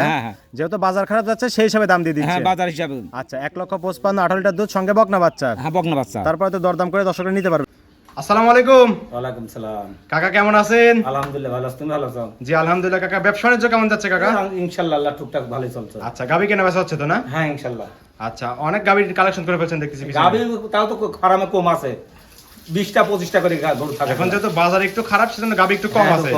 হ্যাঁ হ্যাঁ যেহেতু বাজার খারাপ যাচ্ছে সেই হিসাবে দাম দিয়ে দিচ্ছে। হ্যাঁ বাজার হিসাবে। আচ্ছা 1,55,000 18 লিটার দুধ সঙ্গে বকনা বাচ্চা। হ্যাঁ বকনা বাচ্চা। তারপরে তো দরদাম করে দর্শকরা নিতে পারবে। আসসালামু আলাইকুম ওয়ালাইকুম সালাম। কাকা, কেমন আছেন? আলহামদুলিল্লাহ ভালো আছি, তুমি ভালো আছো? জি আলহামদুলিল্লাহ। কাকা ব্যবসা বাণিজ্য কেমন যাচ্ছে কাকা? ইনশাআল্লাহ আল্লাহ টুকটাক ভালোই চলছে। আচ্ছা গাবি কেনা বেচা হচ্ছে তো না? হ্যাঁ ইনশাআল্লাহ। আচ্ছা অনেক গাবির কালেকশন করে ফেলছেন দেখতেছি পিছনে। গাভী তাও তো ফার্মে কম আছে, 20টা 25টা করে গরু থাকে। এখন যেহেতু বাজার একটু খারাপ সেজন্য গাবি একটু কম আছে।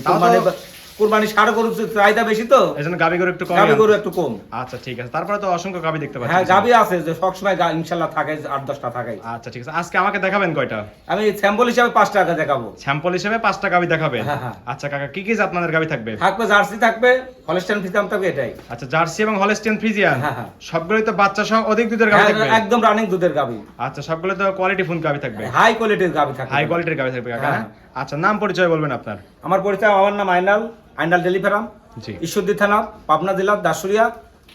তাও তো কুরবানি ষাড় গরু চাহিদা বেশি তো এজন্য গাবি গরু একটু কম। গাভী গরু একটু কম। আচ্ছা ঠিক আছে। তারপরে তো অসংখ্য গাবি দেখতে পাচ্ছি। হ্যাঁ গাভী আছে যে সবসময় ইনশাআল্লাহ থাকে, 8-10টা থাকে। আচ্ছা ঠিক আছে। আজকে আমাকে দেখাবেন কয়টা? আমি স্যাম্পল হিসাবে 5 টাকা দেখাবো। স্যাম্পল হিসেবে 5টা গাবি দেখাবেন? হ্যাঁ, হ্যাঁ। আচ্ছা কাকা কি কি জাতমানের গাবি থাকবে? থাকবে জার্সি, থাকবে হলস্টাইন ফ্রিজিয়ান, থাকবে এটাই। আচ্ছা জার্সি এবং হলস্টিয়ান ফ্রিজিয়ান হ্যাঁ, হ্যাঁ। সবগুলোই তো বাচ্চা সহ অধিক দুধের গাবি থাকবে? হ্যাঁ, একদম রানিং দুধের গাভী। আচ্ছা সবগুলো তো কোয়ালিটি ফুল গাবি থাকবে? হাই কোয়ালিটির গাভী থাকবে। হাই কোয়ালিটির গাবি থাকবে কাকা? হ্যাঁ। আচ্ছা নাম পরিচয় বলবেন আপনার? আমার পরিচয়, আমার নাম আইনাল, আইনাল ডেলি ফার্ম, জি। ঈশ্বরদী থানা, পাবনা জেলা, দাসুরিয়া,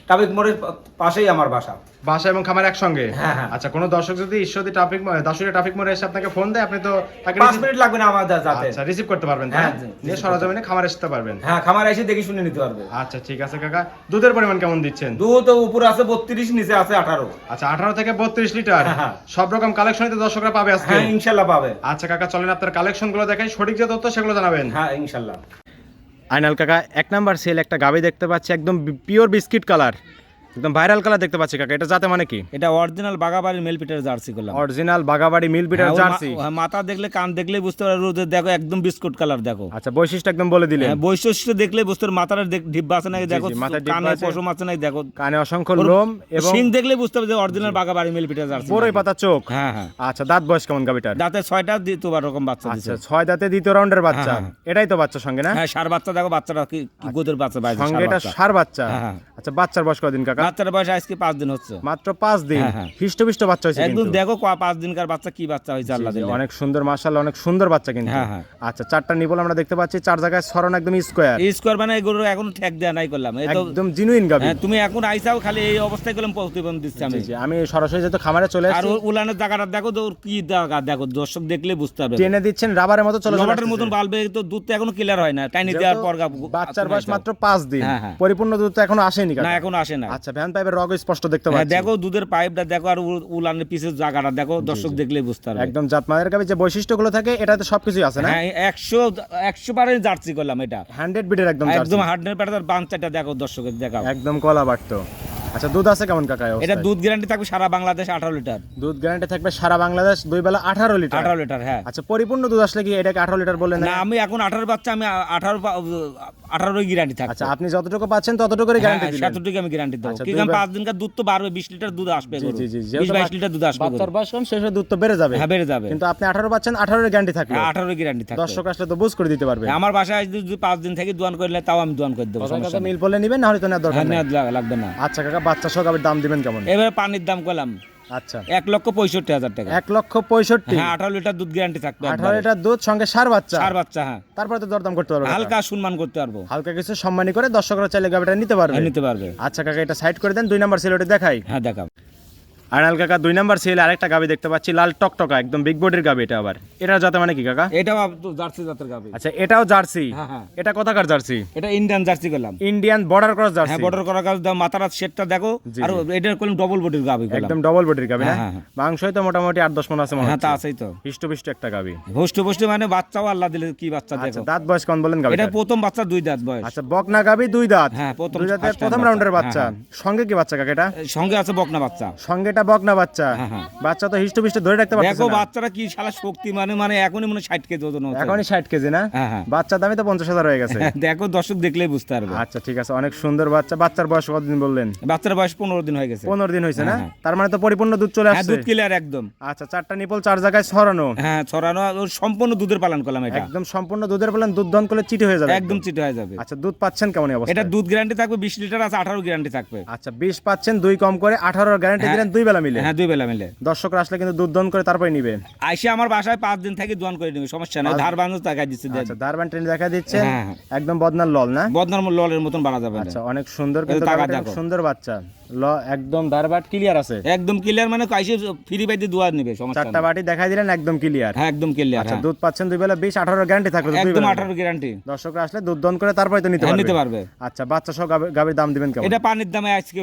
ট্রাফিক মোড়ের পাশেই আমার বাসা। বাসা এবং খামার একসঙ্গে? হ্যাঁ, হ্যাঁ। আচ্ছা কোনো দর্শক যদি ঈশ্বরদী ট্রাফিক দাসুরিয়া ট্রাফিক মোড়ে এসে আপনাকে ফোন দেয় আপনি তো তাকে 5 মিনিট লাগবে না আমাদের যাতে। আচ্ছা রিসিভ করতে পারবেন? হ্যাঁ, হ্যাঁ জি, নিয়ে সরজমিনে খামার আসতে পারবেন? হ্যাঁ খামার এসে দেখে শুনে নিতে পারবে। আচ্ছা ঠিক আছে কাকা। দুধের পরিমাণ কেমন দিচ্ছেন? দুধ উপরে আছে 32, নিচে আছে 18। আচ্ছা 18 থেকে 32 লিটার? হ্যাঁ, হ্যাঁ। সব রকম কালেকশনই তো দর্শকরা পাবে আজকে? হ্যাঁ ইনশাআল্লাহ পাবে। আচ্ছা কাকা চলেন আপনার কালেকশন গুলো দেখাই, সঠিক যে তথ্য সেগুলো জানাবেন। হ্যাঁ ইনশাআল্লাহ। আইনাল কাকা 1 নাম্বার সেল একটা গাবি দেখতে পাচ্ছি, একদম পিওর বিস্কিট কালার, একদম ভাইরাল কালার দেখতে পাচ্ছি কাকা। এটা জাতে মানে কি? এটা অরিজিনাল বাগাবাড়ির মেল পিটার জার্সি করলাম। অরিজিনাল বাগাবাড়ি মিল বিটার জার্সি? মাথা দেখলে কান দেখলে বুঝতে পারবে, দেখো একদম বিস্কুট কালার দেখো। আচ্ছা বৈশিষ্ট্য একদম বলে দিলেন। হ্যাঁ, বৈশিষ্ট্য দেখলে বুঝতে পারবে, মাথার ডিব্বা আছে নাকি দেখো, জি, মাথার ডিব্বা কানে আছে। পশম আছে নাকি দেখো, কানে অসংখ্য লোম এবং শিং দেখলে বুঝতে পারবে যে original Bagabari mail Peter jersey. বড়ই পাতা চোখ। হ্যাঁ হ্যাঁ। আচ্ছা দাঁত বয়স কেমন গাবিটার? দাঁতে 6টা দ্বিতীয়বার রকম বাচ্চা আচ্ছা দিচ্ছে। 6 দাঁতে দ্বিতীয় রাউন্ডের বাচ্চা। হ্যাঁ, হ্যাঁ। এটাই তো বাচ্চা সঙ্গে না? হ্যাঁ সার বাচ্চা দেখো, বাচ্চাটা কি গোদের বাচ্চা বাইরে, সঙ্গে এটা সার বাচ্চা? হ্যাঁ, হ্যাঁ। আচ্ছা বাচ্চার বয়স কতদিন কাকা? বাচ্চার বয়স আজকে 5 দিন হচ্ছে। মাত্র 5 দিন? হ্যাঁ, হ্যাঁ। হিষ্টপিষ্ট বাচ্চা হয়েছে একদম কিন্তু। দেখো 5 দিনকার বাচ্চা, কি বাচ্চা হয়েছে আল্লাহ দিলে। অনেক সুন্দর মাশাআল্লাহ, অনেক সুন্দর বাচ্চা কিন্তু। হ্যাঁ, হ্যাঁ। আচ্ছা 4টা নিবল আমরা দেখতে পাচ্ছি, 4 জায়গায় ছড়ানো একদম স্কয়ার। এই স্কোয়ার মানে এগুলো এখন ঠেক দেয়া নাই করলাম, এই তো একদম জিনুইন গাবি। হ্যাঁ, তুমি এখন আইসাও খালি এই অবস্থায় করলাম প্রতিবন্ধ দিচ্ছি আমি। জি জি, আমি সরাসরি যেহেতু খামারে চলে আর এসেছি, উলানের জায়গাটা দেখো তো, ওর কি জায়গা দেখো, দর্শক দেখলে বুঝতে পারবে। টেনে দিচ্ছেন রাবারের মতো চলে রবার্টের মতন বালবে, তো দুধ তো এখনো ক্লিয়ার হয় না, টাইনি দেওয়ার পর বাচ্চার বয়স মাত্র 5 দিন। হ্যাঁ, হ্যাঁ। পরিপূর্ণ দুধ তো এখনো আসেনি না কাকা? এখনো আসে না। আচ্ছা ভ্যান পাইপের রগ স্পষ্ট দেখতে হ্যাঁ, পাচ্ছি। দেখো দুধের পাইপটা দেখো, আর উলানের পিছের জায়গাটা দেখো, দর্শক দেখলে বুঝতে পারবে। একদম জাতমানের গাবি যে বৈশিষ্ট্যগুলো থাকে এটাতে সবকিছুই আছে না? হ্যাঁ 100 বারে জার্সি করলাম এটা, 100 বিটের একদম একদম জার্সি। হার্ডের প্যাটার বাচ্চাটা দেখো, দর্শকের দেখাও। একদম কলা বাটতো। আচ্ছা দুধ আছে কেমন কাকা? এটা দুধ গ্যারান্টি থাকবে সারা বাংলাদেশ 18 লিটার। দুধ গ্যারান্টি থাকবে সারা বাংলাদেশ 2 বেলা 18 লিটার? 18 লিটার হ্যাঁ। আচ্ছা পরিপূর্ণ দুধ আসলে কি এটাকে 18 লিটার বললেন না আমি এখন 18 বাচ্চা, আমি 18 গ্যারান্টি থাকবে। আচ্ছা আপনি যতটুকু পাচ্ছেন ততটুকুই গ্যারান্টি দিলেন? সেতটুকু আমি গ্যারান্টি দেবো। আচ্ছা, কি কারণ 5 দিনকার দুধ তো বাড়বে, 20 লিটার দুধ আসবে, জি জি জি, 20-22 লিটার দুধ আসবে। বাচ্চার বয়স কম শেষে দুধ তো বেড়ে যাবে। হ্যাঁ বেড়ে যাবে, কিন্তু আপনি 18 পাচ্ছেন, 18 এর গ্যারান্টি থাকবে? 18 গ্যারান্টি থাকবে। দর্শক আসলে তো বুঝ করে দিতে পারবে। আমার বাসায় যদি 5 দিন থেকে দোয়ান করলে তাও আমি দোয়ান করে দেবো, সমস্যা নেই। মিল বলে নেবেন, না হলে তো নেওয়ার দরকার হ্যাঁ, নেই। নেওয়া লাগবে না। আচ্ছা কাকা বাচ্চা সহ গাবির দাম দিবেন কেমন? এবারে পানির দাম করলাম আচ্ছা 1,65,000 টাকা। 1,65,000? হ্যাঁ 18 লিটার দুধ গ্যারান্টি থাকবে, 18 লিটার দুধ সঙ্গে সার বাচ্চা? সার বাচ্চা হ্যাঁ। তারপরে তো দরদাম করতে পারবে হালকা সম্মান করতে পারবো, হালকা কিছু সম্মানী করে দর্শকরা চাইলে গাবিটা নিতে পারবে। হ্যাঁ, নিতে পারবে। আচ্ছা কাকা এটা সাইড করে দেন, 2 নাম্বার সিলেটে দেখাই। হ্যাঁ দেখাও। আনাল কাকা 2 নাম্বার সেল আরেকটা গাবি দেখতে পাচ্ছি, লাল টকটকা একদম বিগ বডির গাবি। এটা আবার এটা জাতে মানে কি কাকা? এটাও জার্সি জাতের গাভী। আচ্ছা এটাও জার্সি? হ্যাঁ, হ্যাঁ। এটা কোথাকার জার্সি? এটা ইন্ডিয়ান জার্সি করলাম। Indian border cross jersey? হ্যাঁ বর্ডার করা গাছ দাম, মাথার সেটটা দেখো, জি, আর এটা করলাম ডবল বডির গাভী করলাম। একদম ডবল বডির গাবি না? হ্যাঁ, হ্যাঁ। মাংসই তো মোটামুটি 8-10 মণ আছে মনে হ্যাঁ তা হচ্ছে। আছেই তো, হিষ্টপিষ্ট একটা গাবি। হোস্ট মানে বাচ্চাও আল্লাহ দিলে কি বাচ্চা আচ্ছা দেখো। দাঁত বয়স কোন বলেন গাবি? এটা প্রথম বাচ্চা, 2 দাঁত বয়স। আচ্ছা বকনা গাবি 2 দাঁত? হ্যাঁ, প্রথম 2 দাঁতের first time প্রথম বাচ্চা। রাউন্ডের বাচ্চা। হ্যাঁ, সঙ্গে কি বাচ্চা কাকা এটা? সঙ্গে আছে বকনা বাচ্চা। সঙ্গে এটা বকনা বাচ্চা? হ্যাঁ, হ্যাঁ। বাচ্চা তো হিষ্টপিষ্ট ধরে রাখতে পারতেছে দেখো না। বাচ্চারা কি শালা শক্তি, মানে এখনই মনে 60 কেজি ওজন হচ্ছে। এখনই 60 কেজি না? হ্যাঁ, হ্যাঁ। বাচ্চার দামই তো 50,000 হয়ে গেছে। দেখো দর্শক দেখলেই বুঝতে পারবে। আচ্ছা ঠিক আছে, অনেক সুন্দর বাচ্চা। বাচ্চার বয়স কতদিন বললেন? বাচ্চার বয়স 15 দিন হয়ে গেছে। 15 দিন হয়েছে না? হ্যাঁ, হ্যাঁ। তার মানে তো পরিপূর্ণ দুধ চলে হ্যাঁ আসছে? দুধ ক্লিয়ার একদম। আচ্ছা 4টা নিপল 4 জায়গায় ছড়ানো? হ্যাঁ ছড়ানো, ওর সম্পূর্ণ দুধের পালন করলাম এটা। একদম সম্পূর্ণ দুধের বলেন, দুধ দহন করলে চিটি হয়ে যাবে একদম চিটে হয়ে যাবে। আচ্ছা দুধ পাচ্ছেন কেমন অবস্থা? এটা দুধ গ্যারান্টি থাকবে 20 লিটার আছে, 18 গ্যারান্টি থাকবে। আচ্ছা 20 পাচ্ছেন, 2 কম করে 18 গ্যারান্টি হ্যাঁ, দিলেন 2 বেলা মিলে? হ্যাঁ 2 বেলা মিলে। দর্শকরা আসলে কিন্তু দুধ দহন করে তারপরে নিবে। আইসে আমার বাসায় 5 দিন থেকে দোয়ান করে নেবে, সমস্যা নাই। ধার বান্ধব টাকা দিচ্ছে। আচ্ছা দারবান ট্রেন দেখা দিচ্ছে, হ্যাঁ, হ্যাঁ। একদম বদনার লল না? বদনার ললের মতন বাড়া যাবে না। আচ্ছা অনেক সুন্দর, কিন্তু টাকা গাভীটা দেখো। খুব সুন্দর বাচ্চা, একদম দারবাট ক্লিয়ার আছে, একদম ক্লিয়ার, মানে আইসে ফ্রি বাইতে দোয়া নেবে, সমস্যা চারটা নাই। বাটি দেখাই দিলেন একদম ক্লিয়ার। হ্যাঁ একদম ক্লিয়ার। আচ্ছা দুধ পাচ্ছেন 2 বেলা 20-18 গ্যারান্টি থাকবে তো? একদম 18 গ্যারান্টি। দর্শকরা আসলে দুধ দহন করে তারপরে তো নিতে নিতে পারবে। পারবে। আচ্ছা বাচ্চা সহ গাভীর দাম দিবেন কেমন? এটা পানির দামে আজকে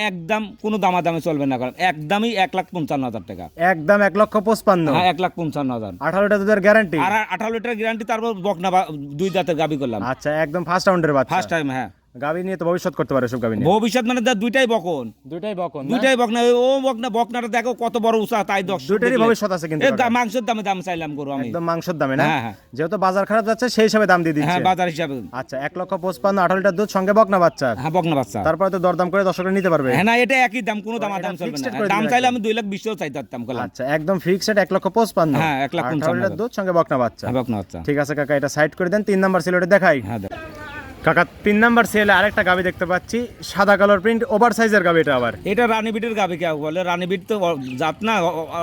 একদম কোনো দামাদামে চলবে না, কারণ একদমই 1,55,000 টাকা। একদম 1,55,000। হ্যাঁ 1,55,000। 18 লিটার দুধের গ্যারান্টি। আর 18 লিটার গ্যারান্টি, তারপর বকনা 2 দাঁতের গাবি করলাম আচ্ছা একদম ফার্স্ট রাউন্ডের বাচ্চা, ফার্স্ট টাইম। হ্যাঁ গাভী নিয়ে তো ভবিষ্যৎ করতে পারে সব গাভী নিয়ে। ভবিষ্যৎ মানে দুইটাই বকন, দুইটাই বকন না? দুইটাই বকনা। ও বকনাটা দেখো কত বড় উঁচা, তাই দুইটারই ভবিষ্যৎ আছে কিন্তু কাকা। মাংসের দাম চাইলাম করো আমি, একদম মাংসের দামে না? হ্যাঁ, হ্যাঁ। যেহেতু বাজার খারাপ যাচ্ছে সেই হিসাবে দাম দিয়ে হ্যাঁ দিচ্ছে। বাজার হিসাবে। আচ্ছা 1,55,000, 18 লিটার দুধ, সঙ্গে বকনা বাচ্চা। হ্যাঁ বকনা বাচ্চা। তারপরে তো দরদাম করে দর্শকরা নিতে পারবে। হ্যাঁ না এটা একই দাম, কোনো দাম এটা চলবে fixed না। করে দাম দিবেন চাইলে একদম। আমি 2,20,000 চাইতাম করলাম। আচ্ছা একদম ফিক্সড 1,55,000। হ্যাঁ, 1,55,000 18 লিটার দুধ, সঙ্গে বকনা বাচ্চা। হ্যাঁ বকনা বাচ্চা। ঠিক আছে কাকা, এটা সাইড করে দেন। 3 নাম্বার সিলেটে দেখাই। হ্যাঁ দেখ। কাকা 3 নাম্বার সিলে আরেকটা গাভী দেখতে পাচ্ছি, সাদা কালার প্রিন্ট, ওভার সাইজের গাভী। এটা আবার এটা রানীবিটের গাবি কে বলে? রানীবিট তো জাত না,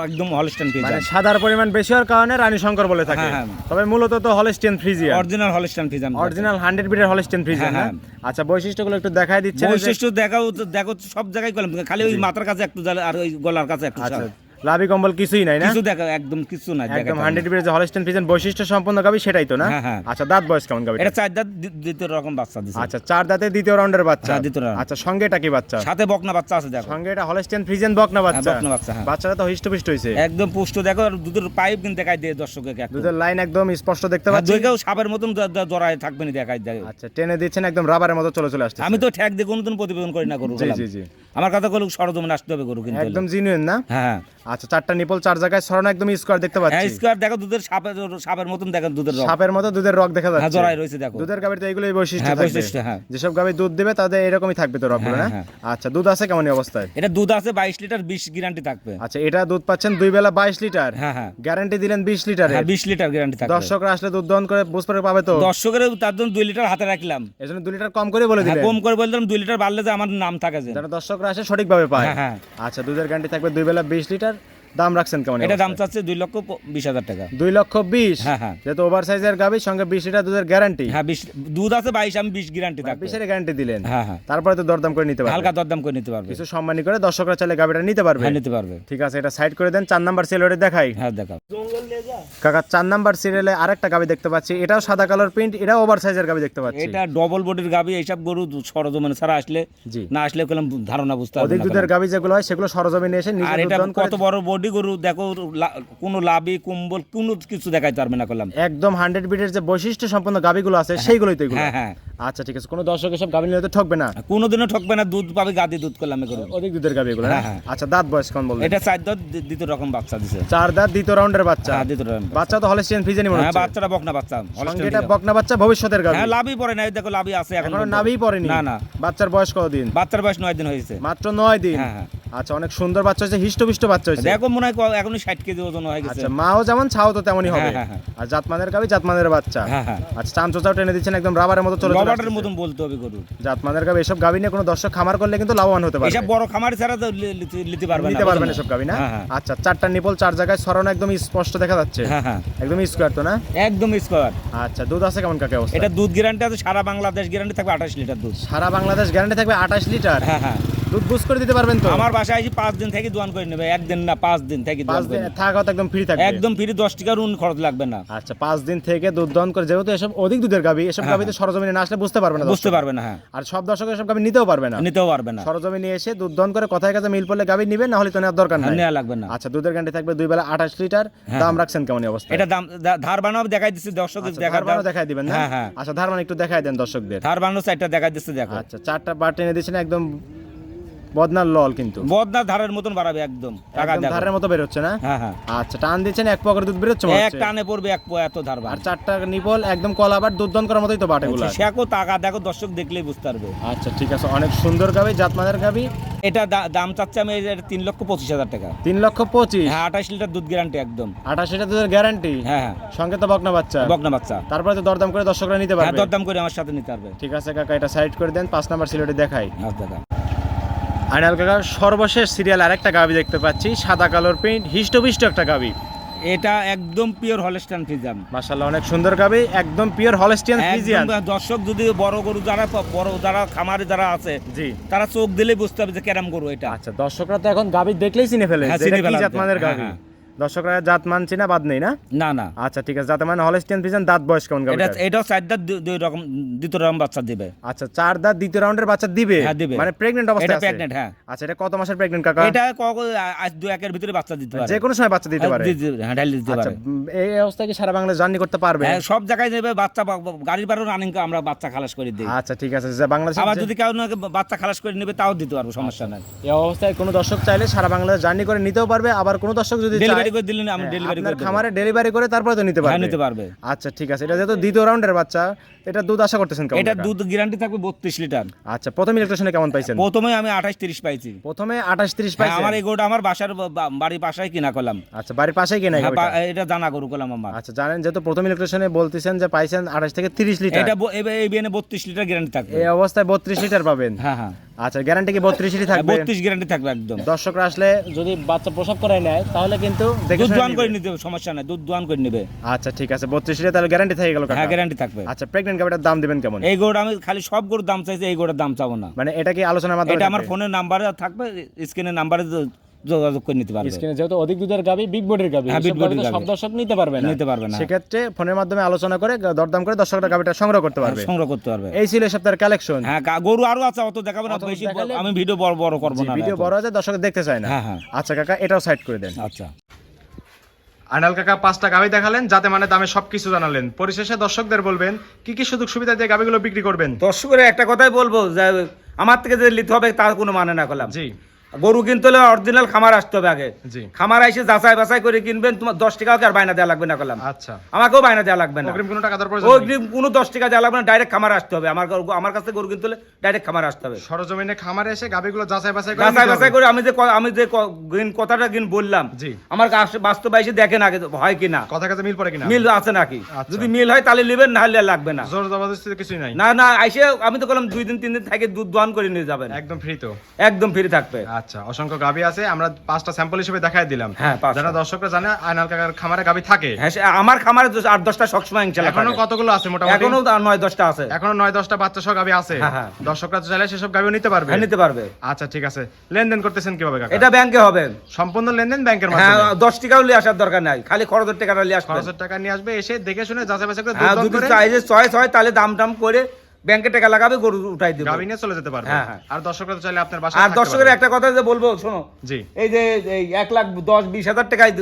একদম হলস্টাইন মানে ফ্রিজিয়ান। সাদার পরিমাণ বেশি হওয়ার কারণে রানী শঙ্কর বলে থাকে। হ্যাঁ, হ্যাঁ। তবে মূলত তো Holstein Friesian, original Holstein Friesian. Original 100 বিটের হলস্টিয়ান ফ্রিজিয়ান। হ্যাঁ, আচ্ছা বৈশিষ্ট্যগুলো একটু দেখাই দিচ্ছেন। বৈশিষ্ট্য দেখো সব জায়গায় করলাম, খালি ওই মাথার কাছে একটু জ্বালা আর ওই গলার কাছে একটু আচ্ছা জ্বালা। লাভি কম্বল কিছুই নাই না? কিছু দেখো একদম কিছু নাই। একদম 100 বিটের যে হলস্টিয়ান ফ্রিজিয়ান বৈশিষ্ট্য সম্পন্ন গাভী সেটাই তো না? হ্যাঁ, হ্যাঁ। আচ্ছা দাঁত বয়স কেমন গাভী? এটা 4 দাঁত দ্বিতীয় রকম বাচ্চা দিছে। আচ্ছা 4 দাঁতে দ্বিতীয় রাউন্ডের বাচ্চা। হ্যাঁ, দ্বিতীয় round। আচ্ছা সঙ্গে এটা কি বাচ্চা? সাথে বকনা বাচ্চা আছে দেখো। সঙ্গে এটা হলস্টিয়ান ফ্রিজিয়ান বকনা বাচ্চা। বকনা বাচ্চা, হ্যাঁ। বাচ্চাটা তো হিষ্টপুষ্ট হইছে, একদম পুষ্ট দেখো, আর দুধের পাইপ কিন্তু দেখাই দিয়ে দর্শককে একদম। দুধের লাইন একদম স্পষ্ট দেখতে পাচ্ছি। দুইকেও সাপের মতন জড়ায় থাকবে না, দেখাই দেয়। আচ্ছা টেনে দিচ্ছেন একদম রাবারের মতো চলে আসছে। আমি তো ঠ্যাক দিয়ে কোনোদিন প্রতিবেদন করি না গরু। জি জি জি, আমার কথা বলুক সরজমিনে আসতে হবে গরু কিন্তু। একদম জিনুইন না? হ্যাঁ আচ্ছা 4টা নিপল 4 জায়গায় ছড়ানো, একদম স্কোয়ার দেখতে হ্যাঁ পাচ্ছি। স্কোয়ার দেখো, দুধের সাপের মতন দেখো, দুধের রং। সাপের মতো দুধের রগ দেখা হ্যাঁ যাচ্ছে। জড়াই রয়েছে দেখো। দুধের গাভীতে এগুলোই বৈশিষ্ট্য হ্যাঁ থাকবে। বৈশিষ্ট্য, হ্যাঁ। যেসব গাভী দুধ দিবে তাদের এরকমই থাকবে তো রগগুলো না? হ্যাঁ, আচ্ছা দুধ আছে কেমন এই অবস্থায়? এটা দুধ আছে 22 লিটার, 20 গ্যারান্টি থাকবে। আচ্ছা এটা দুধ পাচ্ছেন 2 বেলা 22 লিটার, হ্যাঁ হ্যাঁ গ্যারান্টি দিলেন 20 লিটারে। হ্যাঁ 20 লিটার গ্যারান্টি থাকবে। দর্শকরা আসলে দুধ দহন করে বুঝ করে পাবে তো? দর্শকের তার জন্য 2 লিটার হাতে রাখলাম। এজন্য 2 লিটার কম করে বলে হ্যাঁ দিলেন, কম করে বললাম 2 লিটার বাড়লে যে আমার নাম থাকে যে। যারা দর্শকরা আসে সঠিকভাবে পায়। হ্যাঁ, হ্যাঁ। আচ্ছা দুধের গ্যারান্টি থাকবে 2 বেলা 20 লিটার। দাম রাখছেন কেমন? এটা দাম চাচ্ছে 2,20,000 টাকা। 2,20,000। হ্যাঁ, হ্যাঁ। যেহেতু ওভার সাইজের গাভী, সঙ্গে 20 লিটার দুধের গ্যারান্টি। হ্যাঁ 20 দুধ আছে 22, আমি 20 গ্যারান্টি থাকবে। 20 এর গ্যারান্টি দিলেন। হ্যাঁ হ্যাঁ তারপরে তো দরদাম করে নিতে পারবে, হালকা দরদাম করে নিতে পারবে। কিছু সম্মানী করে দর্শকরা চাইলে গাভীটা নিতে পারবে। হ্যাঁ নিতে পারবে। ঠিক আছে এটা সাইড করে দেন। 4 নাম্বার সিরিয়ালে দেখাই। হ্যাঁ দেখাও। কাকা 4 নাম্বার সিরিয়ালে আরেকটা গাভী দেখতে পাচ্ছি, এটাও সাদা কালার প্রিন্ট, এটাও ওভার সাইজের গাভী দেখতে পাচ্ছি। এটা ডবল বডির গাবি। এইসব গরু সরজমিনে ছাড়া আসলে জি। না আসলে কলম ধারণা বুঝতে পারবে অধিক না দুধের কলম। গাভী যেগুলো হয় সেগুলো সরজমিনে এসে নিজে আর দুধ এটা দহন করে কত বড় বডি গরু দেখো, কোনো লাভি কুম্বল কোনো কিছু দেখাইতে পারবে না কলম। একদম 100 বিটের যে বৈশিষ্ট্য সম্পন্ন গাভীগুলো আছে সেইগুলোই তো এগুলো। হ্যাঁ হ্যাঁ আচ্ছা ঠিক আছে, কোনো দর্শক এসব গাভী নিলে তো ঠকবে না? কোনোদিনও ঠকবে না, দুধ পাবে গাদি দুধ করলাম গরু। অধিক দুধের গাভী এগুলো না? হ্যাঁ, হ্যাঁ। আচ্ছা দাঁত বয়স কেমন বলবেন? এটা 4 দাঁত দ্বিতীয় রকম বাচ্চা দিছে। 4 দাঁত দ্বিতীয় রাউন্ডের বাচ্চা। হ্যাঁ দ্বিতীয় রকম বাচ্চা তো হলস্টিয়ান ফ্রিজিয়ান মনে হ্যাঁ হচ্ছে। বাচ্চাটা বকনা বাচ্চা। সঙ্গে এটা বকনা বাচ্চা ভবিষ্যতের গাভী। হ্যাঁ লাভই পড়ে না, এই দেখো লাভই আছে এখন। এখনো নাভিই পড়েনি? না না। বাচ্চার বয়স কতদিন? বাচ্চার বয়স 9 দিন হয়েছে। মাত্র 9 দিন। হ্যাঁ হ্যাঁ আচ্ছা অনেক সুন্দর বাচ্চা হয়েছে, হিষ্টপুষ্ট বাচ্চা হয়েছে। দেখো মনে হয় এখনই 60 কেজি ওজন হয়ে গেছে। আচ্ছা মাও যেমন ছাও তো তেমনই হবে। হ্যাঁ, হ্যাঁ, হ্যাঁ। আর জাতমানের গাভী জাতমানের বাচ্চা। হ্যাঁ হ্যাঁ আচ্ছা চামচোচাও টেনে দিচ্ছেন একদম রাবারের মতো চলে রবার্টের মতন বলতে হবে গরু। জাতমানের গাভী। এসব গাভী নিয়ে কোনো দর্শক খামার করলে কিন্তু লাভবান হতে পারবে। এসব বড় খামারি ছাড়া তো নিতে পারবে না। নিতে পারবেন এসব গাভী না? হ্যাঁ, হ্যাঁ। আচ্ছা 4টা নিপল 4 জায়গায় ছড়ানো, একদম স্পষ্ট দেখা যাচ্ছে। হ্যাঁ হ্যাঁ একদম স্কোয়ার তো না? একদম স্কোয়ার। আচ্ছা দুধ আছে কেমন কাকে অবস্থা? এটা দুধ গ্যারান্টি আছে, সারা বাংলাদেশ গ্যারান্টি থাকবে 28 লিটার দুধ। সারা বাংলাদেশ গ্যারান্টি থাকবে 28 লিটার। হ্যাঁ হ্যাঁ দুধ বুঝ করে দিতে পারবেন তো? আমার বাসায় এসে 5 দিন থেকে দোয়ান করে নেবে, একদিন না 5 দিন থেকে 5 দিন থাকা তো একদম ফ্রি থাকবে। একদম ফ্রি, 10 টাকার খরচ লাগবে না। আচ্ছা 5 দিন থেকে দুধ দহন করে, যেহেতু এসব অধিক দুধের গাভী, এসব হ্যাঁ, গাভীতে সরজমিনে না আসলে বুঝতে পারবে না, বুঝতে পারবে না। হ্যাঁ আর সব দর্শক এসব গাভী নিতেও পারবে না, নিতেও পারবে না। সরজমিনে এসে দুধ দহন করে কথায় কাছে মিল পড়লে গাভী নিবে, না হলে তো নেওয়ার দরকার নাই। নেওয়া লাগবে না। আচ্ছা দুধের গ্যারান্টি থাকবে 2 বেলা 28 লিটার। হ্যাঁ, দাম রাখছেন কেমন এই অবস্থা? এটা দাম ধার বানাও দেখাই দিচ্ছি দর্শক দেখাই দিবেন না? হ্যাঁ হ্যাঁ আচ্ছা ধার মানে একটু দেখাই দেন দর্শকদের। ধার বানানো সাইডটা দেখাই দিচ্ছি দেখো। আচ্ছা 4টা বার টেনে দিচ্ছেন, একদম বদনার লল কিন্তু বদনা ধারের মতন বাড়াবে একদম, টাকা একদম দেখো। ধারের মতো বের হচ্ছে না? হ্যাঁ হ্যাঁ আচ্ছা টান দিচ্ছেন, এক পকের দুধ বের হচ্ছে মনে এক হচ্ছে। টানে পড়বে এক পো এত ধার আর বাড়বে। 4টা নিপল একদম কলা বাট দুধ দহন করার মতোই তো বাটেগুলো। সেকো টাকা দেখো, দর্শক দেখলেই বুঝতে পারবে। আচ্ছা ঠিক আছে, অনেক সুন্দর গাভী, জাতমানের গাভী। এটা দাম চাচ্ছে আমি 3,25,000 টাকা। 3,25,000। হ্যাঁ 28 লিটার দুধ গ্যারান্টি একদম। 28 লিটার দুধের গ্যারান্টি। হ্যাঁ হ্যাঁ সঙ্গে তো বকনা বাচ্চা। বকনা বাচ্চা। তারপরে তো দরদাম করে দর্শকরা নিতে হ্যাঁ পারবে। দরদাম করে আমার সাথে নিতে পারবে। ঠিক আছে কাকা, এটা সাইড করে দেন। 5 নাম্বার সিলেটে দেখাই। আচ্ছা দেখা। আইনাল কাকা সর্বশেষ সিরিয়াল আরেকটা গাবি দেখতে পাচ্ছি, সাদা কালোর প্রিন্ট, হিষ্টপিষ্ট একটা গাবি। এটা একদম পিওর হলস্টাইন ফ্রিজিয়ান। মাশাআল্লাহ, অনেক সুন্দর গাবি, একদম পিওর হলস্টিয়ান ফ্রিজিয়ান। একদম দর্শক যদি বড় গরু যারা খামারে যারা আছে, জি, তারা চোখ দিলেই বুঝতে হবে যে কেরাম গরু এটা। আচ্ছা, দর্শকরা তো এখন গাবি দেখলেই চিনে ফেলে হ্যাঁ, যে এটা চিনে কি ফেলা জাতমানের যায়। গাবি। হ্যাঁ, দর্শকরা জাতমান চিনা বাদ নেই না? না না, আচ্ছা ঠিক আছে, জাতমান হলস্টিয়ান ফ্রিজিয়ান। দাঁত বয়স কেমন গাবি? এটাও 4 দাঁত, দুই রকম দ্বিতীয় রকম বাচ্চা দিবে। আচ্ছা, 4 দাঁত দ্বিতীয় রাউন্ডের বাচ্চা দিবে? হ্যাঁ, দিবে। মানে প্রেগন্যান্ট অবস্থায় এটা আছে? প্রেগন্যান্ট, হ্যাঁ। আচ্ছা, এটা কত মাসের প্রেগন্যান্ট কাকা? এটা আজ 2-1 ভিতরে বাচ্চা দিতে পারে, যে কোনো সময় বাচ্চা দিতে পারে? হ্যাঁ, ঢালি দিতে আচ্ছা, পারে। এই অবস্থায় কি সারা বাংলা জার্নি করতে পারবে? হ্যাঁ, সব জায়গায় নেবে বাচ্চা, গাড়ির বারো রানিং আমরা বাচ্চা খালাস করে দিই। আচ্ছা ঠিক আছে, যে বাংলাদেশে আবার যদি কেউ না বাচ্চা খালাস করে নেবে তাও দিতে পারবো, সমস্যা নাই। এই অবস্থায় কোনো দর্শক চাইলে সারা বাংলাদেশ জার্নি করে নিতেও পারবে, আবার কোনো দর্শক যদি ডেলিভারি করে দিলে আমি ডেলিভারি আপনার করে দেব। খামারে ডেলিভারি করে তারপরে তো নিতে হ্যাঁ, পারবে? নিতে পারবে। আচ্ছা ঠিক আছে, এটা যেহেতু দ্বিতীয় রাউন্ডের বাচ্চা, এটা দুধ আশা করতেছেন কেমন? এটা কাকা? দুধ গ্যারান্টি থাকবে 32 লিটার। আচ্ছা, প্রথম ইলেকট্রেশনে কেমন পাইছেন? প্রথমে আমি 28-30 পাইছি। প্রথমে 28-30 হ্যাঁ, পাইছেন? আমার এই গরুটা আমার বাড়ির পাশায় কিনা করলাম। আচ্ছা, বাড়ির পাশেই কেনা হ্যাঁ, গাবিটা? এটা জানা গরু করলাম আমার। আচ্ছা, জানেন যেহেতু প্রথম ইলেকট্রেশনে বলতেছেন যে পাইছেন 28 থেকে 30 লিটার, এটা এই বিয়ানে 32 লিটার গ্যারান্টি থাকবে। এই অবস্থায় 32 লিটার পাবেন? হ্যাঁ হ্যাঁ, আচ্ছা, গ্যারান্টি কি 32 লিটার থাকবে? 32 গ্যারান্টি থাকবে একদম। দর্শকরা আসলে যদি বাচ্চা প্রসব করায় নেয় তাহলে কিন্তু দেখে দুধ শুনে দোয়ান করে নিবে। নিতে হবে, সমস্যা নাই, দুধ দোয়ান করে নেবে। আচ্ছা ঠিক আছে, 32 লিটার তাহলে গ্যারান্টি থেকে গেল কাকা? হ্যাঁ, গ্যারান্টি থাকবে। আচ্ছা, প্রেগন্যান্ট গাবিটার দাম দিবেন কেমন? এই গরুটা আমি খালি সব গরুর দাম চাইছি, এই গরুর দাম চাবো না। মানে এটা কি আলোচনার মাধ্যমে? এটা আমার ফোনের নাম্বারে থাকবে, স্ক্রিনের নাম্বারে যোগাযোগ করে নিতে পারবে। স্ক্রিনে যেহেতু অধিক দুধের গাবি, বিগ বডির গাবি, হ্যাঁ, big body র সব গাভী। দর্শক নিতে পারবে না? নিতে পারবে না। সেক্ষেত্রে ফোনের মাধ্যমে আলোচনা করে দরদাম করে দর্শকরা গাবিটা সংগ্রহ করতে পারবে। সংগ্রহ করতে পারবে। এই ছিল এই সপ্তাহের কালেকশন। হ্যাঁ, গরু আরো আছে, অত দেখাবো না, অত বেশি দেখালে- আমি ভিডিও বড় করবো না। ভিডিও বড় আছে, দর্শক দেখতে চায় না। হ্যাঁ হ্যাঁ, আচ্ছা কাকা, এটাও সাইড করে দেন। আচ্ছা। আনাল কাকা 5টা গাবি দেখালেন, যাতে মানে দামে সবকিছু জানালেন। পরিশেষে দর্শকদের বলবেন কি কি সুযোগ সুবিধা দিয়ে গাবিগুলো বিক্রি করবেন? দর্শকের একটা কথাই বলবো যে আমার থেকে যে নিতে হবে তার কোনো মানে না করলাম। জি গরু কিনতে হলে অরিজিনাল খামার আসতে হবে আগে। জি। খামার এসে যাচাই বাছাই করে কিনবেন, তোমার 10 টাকাও কি আর বায়না দেওয়া লাগবে না করলাম। আচ্ছা, আমাকেও বায়না দেওয়া লাগবে না, অগ্রিম কোনো টাকা দেওয়ার প্রয়োজন নেই? অগ্রিম কোনো 10 টাকা দেওয়া লাগবে না, ডাইরেক্ট খামার আসতে হবে। আমার কাছে গরু কিনতে হলে ডাইরেক্ট খামার আসতে হবে। সরজমিনে খামারে এসে গাবিগুলো যাচাই বাছাই করে যাচাই নিতে বাছাই হবে। করে আমি যে কথাটা বললাম, জি। আমার বাস্তব এসে দেখেন আগে হয় কিনা, কথা কাছে মিল পড়ে কিনা? মিল আছে নাকি। আচ্ছা। যদি মিল হয় তাহলে নেবেন, না হলে লাগবে না। জোর জবরদস্তি কিছুই নাই? না না, আইসে আমি তো বললাম 2 দিন 3 দিন থেকে দুধ দোয়ান করে নিয়ে যাবেন, একদম ফ্রি তো? একদম ফ্রি থাকবে। আচ্ছা, অসংখ্য গাবি আছে, আমরা 5টা স্যাম্পল হিসেবে দেখাই দিলাম। হ্যাঁ, 5টা। যারা দর্শকরা জানে আয়নাল কাকার খামারে গাবি থাকে। হ্যাঁ, আমার খামারে 8-10টা সবসময় ইনশাআল্লাহ এখনো থাকে। কতগুলো আছে মোটামুটি? এখনো 9-10টা আছে। এখনো 9-10টা বাচ্চা সহ গাবি আছে। হ্যাঁ, হ্যাঁ। দর্শকরা চাইলে সেসব গাবিও নিতে পারবে? হ্যাঁ, নিতে পারবে। আচ্ছা ঠিক আছে, লেনদেন করতেছেন কিভাবে কাকা? এটা ব্যাংকে হবে, সম্পূর্ণ লেনদেন ব্যাংকের হ্যাঁ। মাধ্যমে? 10 টাকাও নিয়ে আসার দরকার নাই, খালি খরচের টাকাটা নিয়ে আসবে। খরচের টাকা নিয়ে আসবে, এসে দেখে শুনে যাচাই বাছাই করে হ্যাঁ, দুধ যদি করে চাই যে চয়েস হয় তাহলে দাম টাম করে ব্যাংকে টাকা লাগাবে, গরু উঠাই দেবে, গাবি নিয়ে চলে যেতে পারবে। হ্যাঁ, হ্যাঁ। আর দর্শকরা তো চাইলে আপনার বাসায় আর থাকতে দর্শকের পারবে। একটা কথা যে বলবো, শোনো, জি এই যে 1,10,20 হাজার টাকায়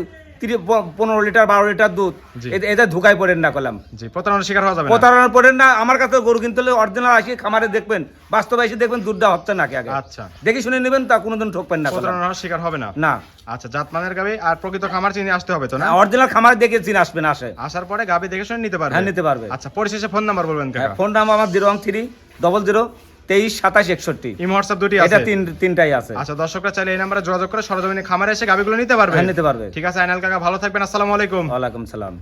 15 লিটার 12 লিটার দুধ, জি। এটা ধোকায় পড়েন না করলাম, জি, প্রতারণার শিকার হওয়া যাবে না। প্রতারণা পড়েন না। আমার কাছে গরু কিনতে হলে অরিজিনাল আসি খামারে দেখবেন, বাস্তবে এসে দেখবেন দুধটা হচ্ছে নাকি আগে, আচ্ছা, দেখে শুনে নেবেন, তা কোনোদিন ঠকবেন না করলাম। প্রতারণার শিকার হবে না। না, আচ্ছা, জাতমানের গাবি আর প্রকৃত খামার চিনে আসতে হবে তো না? অরিজিনাল খামারে দেখে চিনে আসবেন, আসে। আসার পরে গাবি দেখে শুনে নিতে পারবে? হ্যাঁ, নিতে পারবে। আচ্ছা, পরিশেষে ফোন নাম্বার বলবেন কাকা? ফোন নাম আমার 01300232761। ইমো হোয়াটসঅ্যাপ দুটি এটা আছে? তিনটাই আছে। আচ্ছা, দর্শকরা চাইলে এই নাম্বারে যোগাযোগ করে সরজমিনে খামারে এসে গাবিগুলো নিতে পারবে? হ্যাঁ, নিতে পারবে। ঠিক আছে আইনাল কাকা, ভালো থাকবেন, আসসালামু আলাইকুম। ওয়ালাইকুম সালাম।